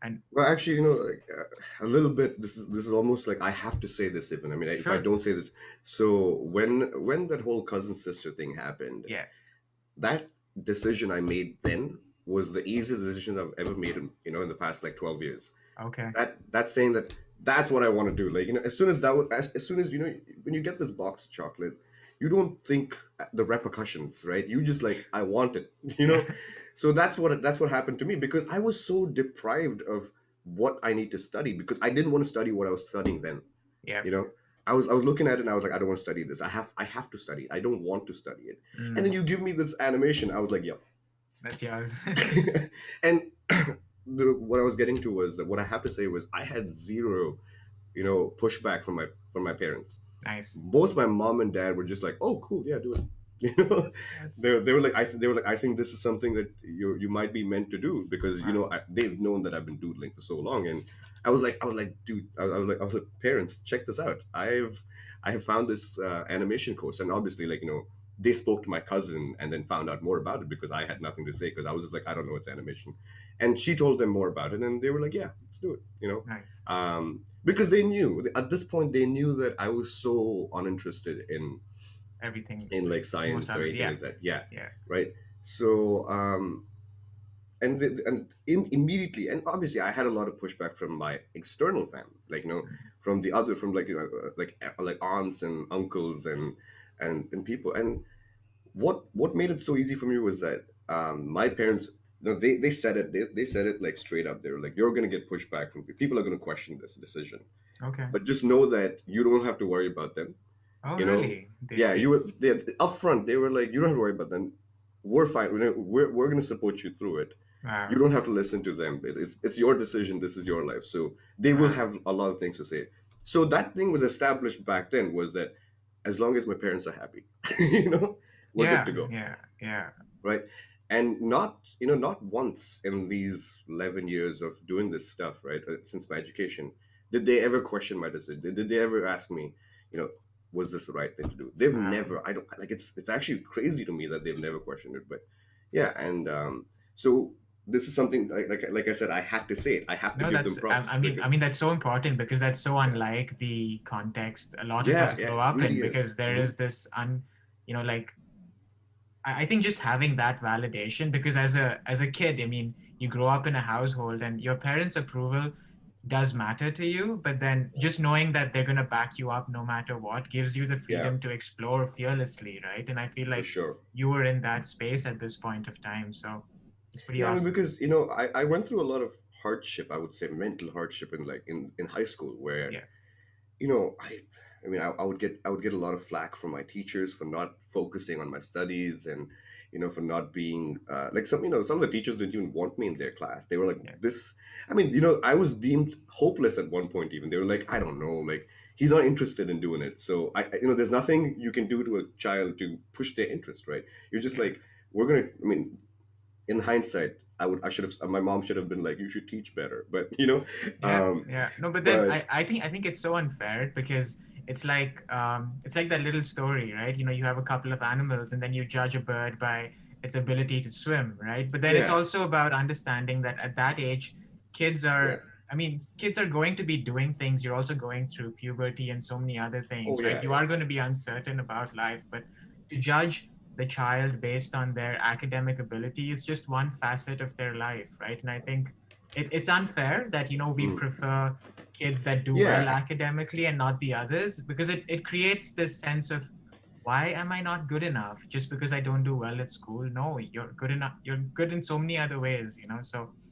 And Well, actually, like a little bit. This is almost like I have to say this. Even I mean, if I sure, don't say this, so when that whole cousin sister thing happened, yeah, that decision I made then was the easiest decision I've ever made in the past like 12 years. okay, That's saying that that's what I want to do. Like as soon as as soon as when you get this box of chocolate, you don't think the repercussions, right? You just like I want it, you know. yeah, So that's what happened to me because I was so deprived of what I need to study because I didn't want to study what I was studying then. yeah, You know, I was looking at it and I was like, I don't want to study this. I have to study it. I don't want to study it. And then mm, you give me this animation. I was like, yeah. that's yours. And what I was getting to was that what I have to say was I had zero, pushback from my parents. Nice. Both my mom and dad were just like, "Oh, cool, yeah, do it." You know, That's they were like, they were like, "I think this is something that you might be meant to do because wow. they've known that I've been doodling for so long." And dude, I was like, parents, check this out. I have found this animation course, and obviously, like they spoke to my cousin and then found out more about it because I had nothing to say because I was just like, I don't know, it's animation, and she told them more about it, and they were like, yeah, let's do it. Nice. Because they knew at this point they knew that I was so uninterested Everything in like like most science or other, anything yeah, like that. Yeah, yeah, right. So immediately, and obviously I had a lot of pushback from my external family, like mm, from like like aunts and uncles and people. And what made it so easy for me was that my parents, they said it, they said it like straight up. They were like, you're going to get pushback from people are going to question this decision, okay. but just know that you don't have to worry about them. Oh, you know really? They yeah, did. you were they, up front they were like, you don't have to worry about them. We're fine. We're going to support you through it. You Wow, don't have to listen to them. It's your decision. This is your life, so they will wow. have a lot of things to say. So that thing was established back then, was that as long as my parents are happy, we're good to Yeah, go, yeah, yeah. right? And not once in these 11 years of doing this stuff, right, since my education, did they ever question my decision. Did they ever ask me, you know was this the right thing to do? They've Wow. never. I don't like, it's actually crazy to me that they've never questioned it. But yeah. And so this is something like I said, I had to say it. I have to No, give them that's props I because mean that's so important because that's so unlike the context a lot of us yeah, grow it up in really is. because there Hmm. is this like I think just having that validation because as a kid, I mean, you grow up in a household and your parents' approval does matter to you, but then just knowing that they're gonna back you up no matter what gives you the Yeah, freedom to explore fearlessly, right? And I feel for like sure. you were in that space at this point of time, so it's pretty Yeah, I mean, awesome. because I went through a lot of hardship. I would say mental hardship in like in high school, where Yeah, I mean, I would get a lot of flack from my teachers for not focusing on my studies, and for not being like some of the teachers didn't even want me in their class. They were like, yeah, this. I mean, I was deemed hopeless at one point. Even they were like, I don't know, like he's not interested in doing it. So there's nothing you can do to a child to push their interest, right? You're just yeah. like, we're gonna. I mean, in hindsight, I should have. My mom should have been like, you should teach better, but Yeah, um, yeah. No, but then but I think it's so unfair because it's like that little story, right? You know, you have a couple of animals and then you judge a bird by its ability to swim, right? But then it's yeah, also about understanding that at that age, kids yeah. are I mean, kids are going to be doing things. You're also going through puberty and so many other Oh things, right? yeah, You yeah. are going to be uncertain about life, but to judge the child based on their academic ability is just one facet of their life, right? And I think it's unfair that we Mm. prefer kids that do well Yeah, academically and not the others because it creates this sense of why am I not good enough just because I don't do well at school. No, you're good enough, you're good in so many other ways, so